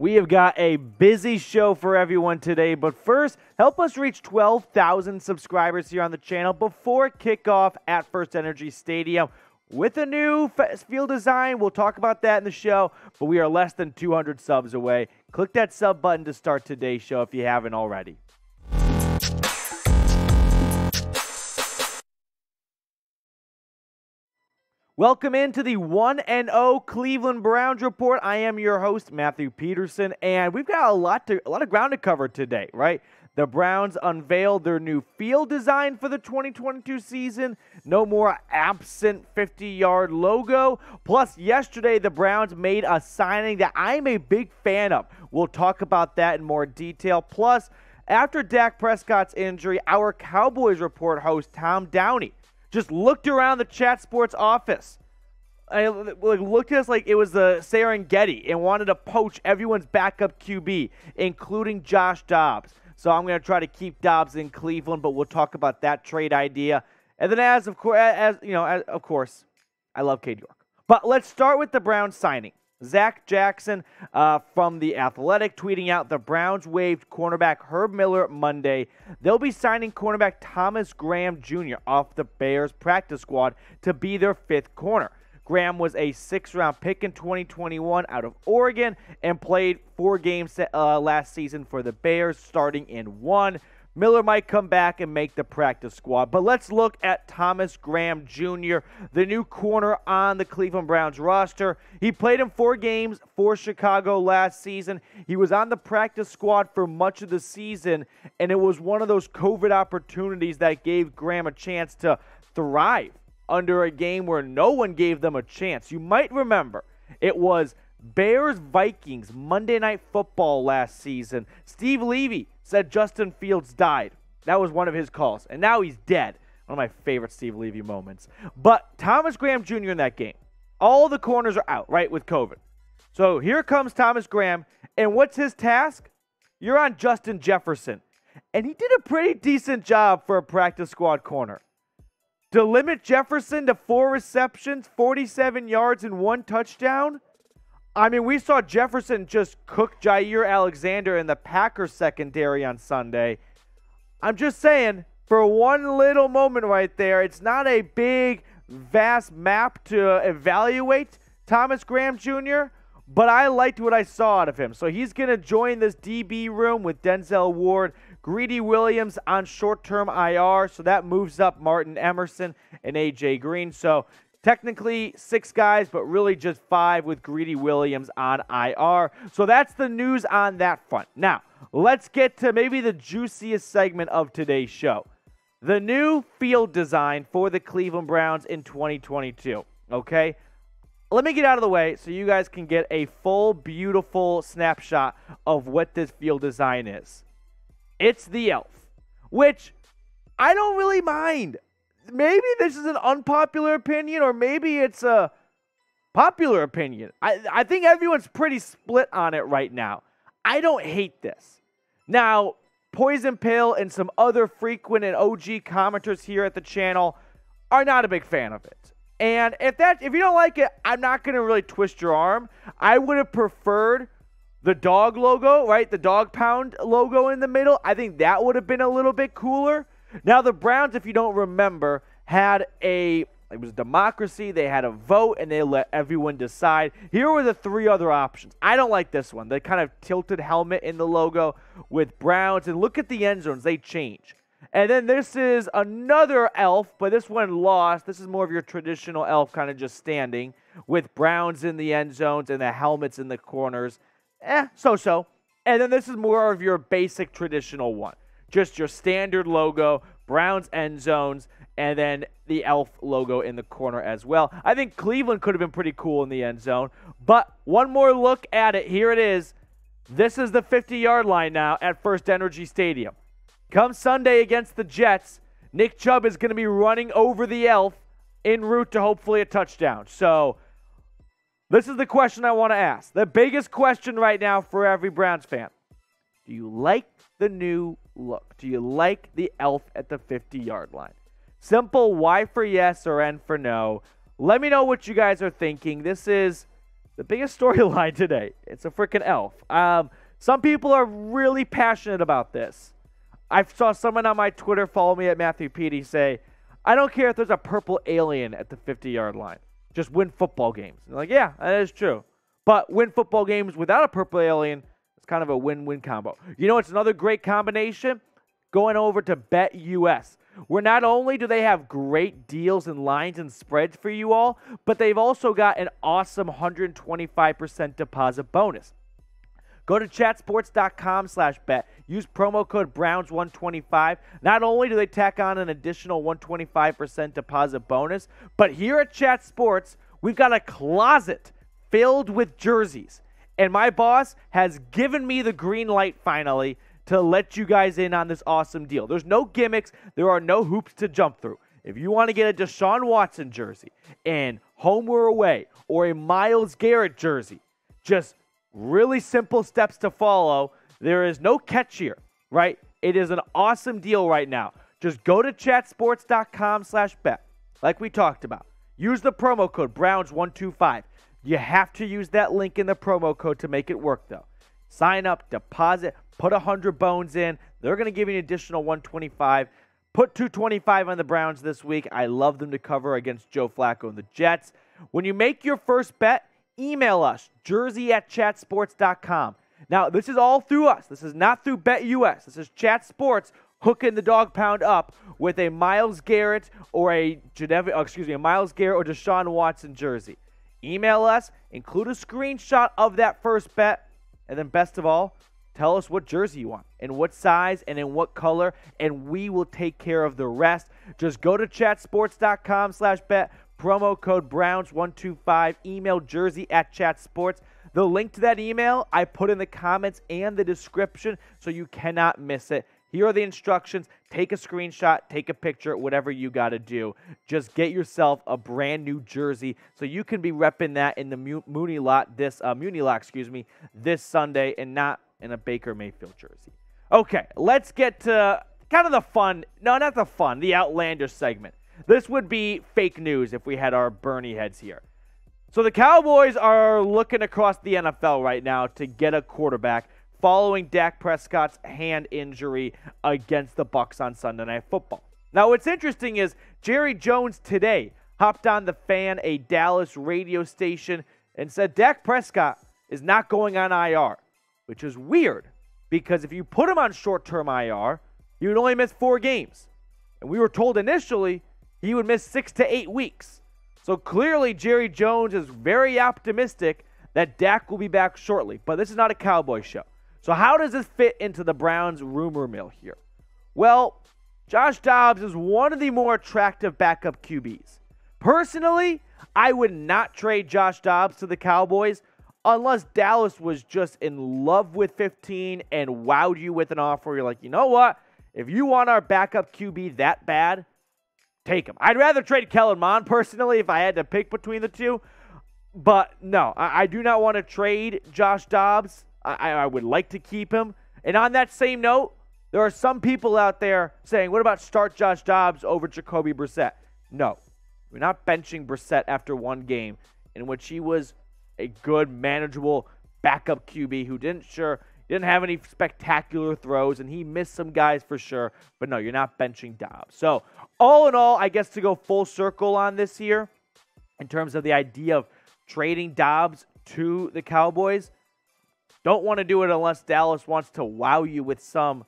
We have got a busy show for everyone today, but first, help us reach 12,000 subscribers here on the channel before kickoff at First Energy Stadium with a new field design. We'll talk about that in the show, but we are less than 200 subs away. Click that sub button to start today's show if you haven't already. Welcome into the 1-0 Cleveland Browns report. I am your host, Matthew Peterosn, and we've got a lot of ground to cover today, right? The Browns unveiled their new field design for the 2022 season. No more absent 50-yard logo. Plus, yesterday, the Browns made a signing that I'm a big fan of. We'll talk about that in more detail. Plus, after Dak Prescott's injury, our Cowboys report host, Tom Downey, just looked around the Chat Sports office. I looked at us like it was the Serengeti and wanted to poach everyone's backup QB, including Josh Dobbs. So I'm going to try to keep Dobbs in Cleveland, but we'll talk about that trade idea. And then, of course, I love Cade York. But let's start with the Browns signing. Zach Jackson from The Athletic tweeting out the Browns waived cornerback Herb Miller Monday. They'll be signing cornerback Thomas Graham Jr. off the Bears practice squad to be their fifth corner. Graham was a sixth-round pick in 2021 out of Oregon and played 4 games last season for the Bears, starting in 1. Miller might come back and make the practice squad. But let's look at Thomas Graham Jr., the new corner on the Cleveland Browns roster. He played in 4 games for Chicago last season. He was on the practice squad for much of the season, and it was one of those COVID opportunities that gave Graham a chance to thrive under a game where no one gave them a chance. You might remember it was Bears-Vikings Monday Night Football last season. Steve Levy said Justin Fields died. That was one of his calls. And now he's dead. One of my favorite Steve Levy moments. But Thomas Graham Jr. in that game. All the corners are out, right, with COVID. So here comes Thomas Graham. And what's his task? You're on Justin Jefferson. And he did a pretty decent job for a practice squad corner. To limit Jefferson to 4 receptions, 47 yards, and 1 touchdown? I mean, we saw Jefferson just cook Jair Alexander in the Packers secondary on Sunday. I'm just saying, for one little moment right there, it's not a big, vast map to evaluate Thomas Graham Jr., but I liked what I saw out of him. So he's going to join this DB room with Denzel Ward, Greedy Williams on short-term IR, so that moves up Martin Emerson and A.J. Green. So technically 6 guys, but really just 5 with Greedy Williams on IR. So that's the news on that front. Now, let's get to maybe the juiciest segment of today's show. The new field design for the Cleveland Browns in 2022, okay? Let me get out of the way so you guys can get a full, beautiful snapshot of what this field design is. It's the elf, which I don't really mind. Maybe this is an unpopular opinion, or maybe it's a popular opinion. I think everyone's pretty split on it right now. I don't hate this. Now, Poison Pill and some other frequent and OG commenters here at the channel are not a big fan of it. And if you don't like it, I'm not going to really twist your arm. I would have preferred the dog logo, right? The Dawg Pound logo in the middle. I think that would have been a little bit cooler. Now, the Browns, if you don't remember, it was democracy. They had a vote, and they let everyone decide. Here were the 3 other options. I don't like this one. The kind of tilted helmet in the logo with Browns. And look at the end zones. They change. And then this is another elf, but this one lost. This is more of your traditional elf kind of just standing with Browns in the end zones and the helmets in the corners. So-so. And then this is more of your basic traditional one. Just your standard logo, Browns end zones, and then the elf logo in the corner as well. I think Cleveland could have been pretty cool in the end zone. But one more look at it. Here it is. This is the 50-yard line now at First Energy Stadium. Come Sunday against the Jets, Nick Chubb is going to be running over the elf en route to hopefully a touchdown. So this is the question I want to ask. The biggest question right now for every Browns fan. Do you like the new look? Do you like the elf at the 50-yard line? Simple Y for yes or N for no. Let me know what you guys are thinking. This is the biggest storyline today. It's a freaking elf. Some people are really passionate about this. I saw someone on my Twitter, follow me at Matthew Peterosn, say, I don't care if there's a purple alien at the 50-yard line. Just win football games. And like, yeah, that is true. But win football games without a purple alien, it's kind of a win-win combo. You know what's another great combination? Going over to BetUS, where not only do they have great deals and lines and spreads for you all, but they've also got an awesome 125% deposit bonus. Go to chatsports.com/bet. Use promo code Browns125. Not only do they tack on an additional 125% deposit bonus, but here at Chat Sports, we've got a closet filled with jerseys. And my boss has given me the green light finally to let you guys in on this awesome deal. There's no gimmicks. There are no hoops to jump through. If you want to get a Deshaun Watson jersey and home or away, or a Myles Garrett jersey, just really simple steps to follow. There is no catch here, right? It is an awesome deal right now. Just go to chatsports.com/bet, like we talked about. Use the promo code Browns125. You have to use that link in the promo code to make it work, though. Sign up, deposit, put 100 bones in. They're going to give you an additional 125. Put 225 on the Browns this week. I love them to cover against Joe Flacco and the Jets. When you make your first bet, email us, jersey@chatsports.com. Now, this is all through us. This is not through BetUS. This is Chat Sports hooking the Dawg Pound up with a Myles Garrett or Myles Garrett or Deshaun Watson jersey. Email us, include a screenshot of that first bet, and then best of all, tell us what jersey you want and what size and in what color, and we will take care of the rest. Just go to chatsports.com/bet. Promo code Browns125. Email jersey@chatsports. The link to that email I put in the comments and the description so you cannot miss it. Here are the instructions. Take a screenshot, take a picture, whatever you got to do. Just get yourself a brand new jersey so you can be repping that in the Muni lot this Sunday and not in a Baker Mayfield jersey. Okay, let's get to kind of the fun. No, not the fun, the outlandish segment. This would be fake news if we had our Bernie heads here. So the Cowboys are looking across the NFL right now to get a quarterback following Dak Prescott's hand injury against the Bucs on Sunday Night Football. Now what's interesting is Jerry Jones today hopped on The Fan, a Dallas radio station, and said Dak Prescott is not going on IR, which is weird because if you put him on short-term IR, he would only miss 4 games. And we were told initially he would miss 6 to 8 weeks. So clearly Jerry Jones is very optimistic that Dak will be back shortly. But this is not a Cowboy show. So how does this fit into the Browns rumor mill here? Well, Josh Dobbs is one of the more attractive backup QBs. Personally, I would not trade Josh Dobbs to the Cowboys unless Dallas was just in love with 15 and wowed you with an offer. You're like, you know what? If you want our backup QB that bad, take him. I'd rather trade Kellen Mond personally if I had to pick between the two. But no, I do not want to trade Josh Dobbs. I would like to keep him. And on that same note, there are some people out there saying, what about start Josh Dobbs over Jacoby Brissett? No, we're not benching Brissett after one game in which he was a good, manageable backup QB who didn't have any spectacular throws, and he missed some guys for sure. But no, you're not benching Dobbs. So all in all, I guess to go full circle on this here, in terms of the idea of trading Dobbs to the Cowboys, don't want to do it unless Dallas wants to wow you with some,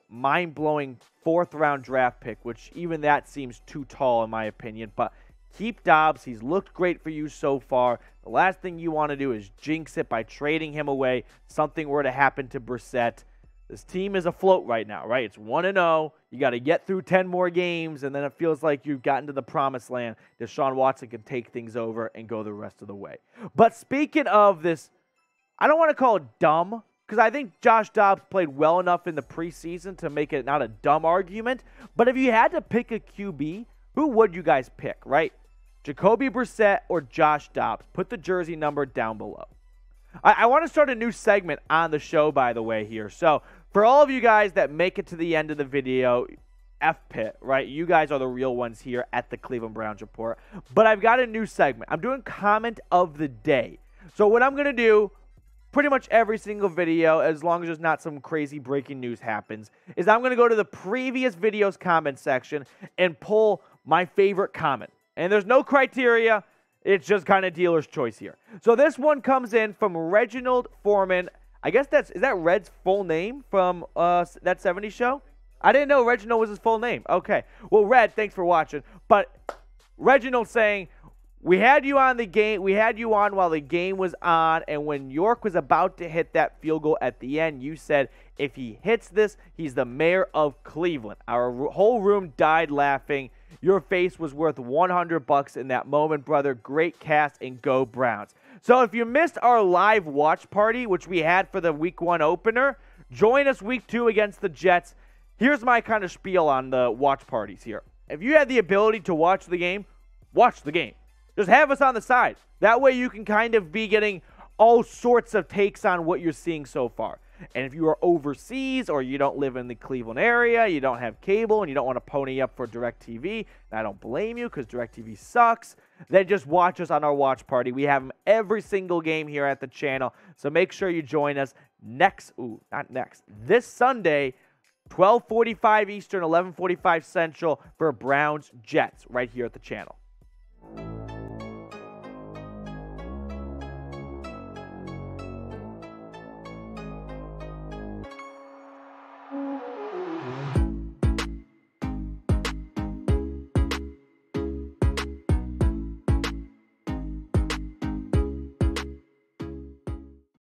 mind-blowing 4th-round draft pick, which even that seems too tall in my opinion. But keep Dobbs. He's looked great for you so far. The last thing you want to do is jinx it by trading him away. Something were to happen to Brissett. This team is afloat right now, right? It's 1-0. You got to get through 10 more games, and then it feels like you've gotten to the promised land. Deshaun Watson can take things over and go the rest of the way. But speaking of this, I don't want to call it dumb, because I think Josh Dobbs played well enough in the preseason to make it not a dumb argument. But if you had to pick a QB, who would you guys pick, right? Jacoby Brissett or Josh Dobbs? Put the jersey number down below. I want to start a new segment on the show, by the way, here. So for all of you guys that make it to the end of the video, F-Pit, right? You guys are the real ones here at the Cleveland Browns Report. But I've got a new segment. I'm doing comment of the day. So what I'm going to do pretty much every single video, as long as there's not some crazy breaking news happens, is I'm going to go to the previous video's comment section and pull my favorite comment. And there's no criteria. It's just kind of dealer's choice here. So this one comes in from Reginald Foreman. I guess is that Red's full name from that 70s show? I didn't know Reginald was his full name. Okay. Well, Red, thanks for watching. But Reginald saying, we had you on the game. We had you on while the game was on, and when York was about to hit that field goal at the end, you said, if he hits this, he's the mayor of Cleveland. Our whole room died laughing. Your face was worth $100 in that moment, brother. Great cast, and go Browns. So if you missed our live watch party, which we had for the Week 1 opener, join us Week 2 against the Jets. Here's my kind of spiel on the watch parties here. If you had the ability to watch the game, watch the game. Just have us on the side. That way you can kind of be getting all sorts of takes on what you're seeing so far. And if you are overseas or you don't live in the Cleveland area, you don't have cable, and you don't want to pony up for DirecTV, and I don't blame you because DirecTV sucks, then just watch us on our watch party. We have them every single game here at the channel. So make sure you join us this Sunday, 12:45 Eastern, 11:45 Central for Browns Jets right here at the channel.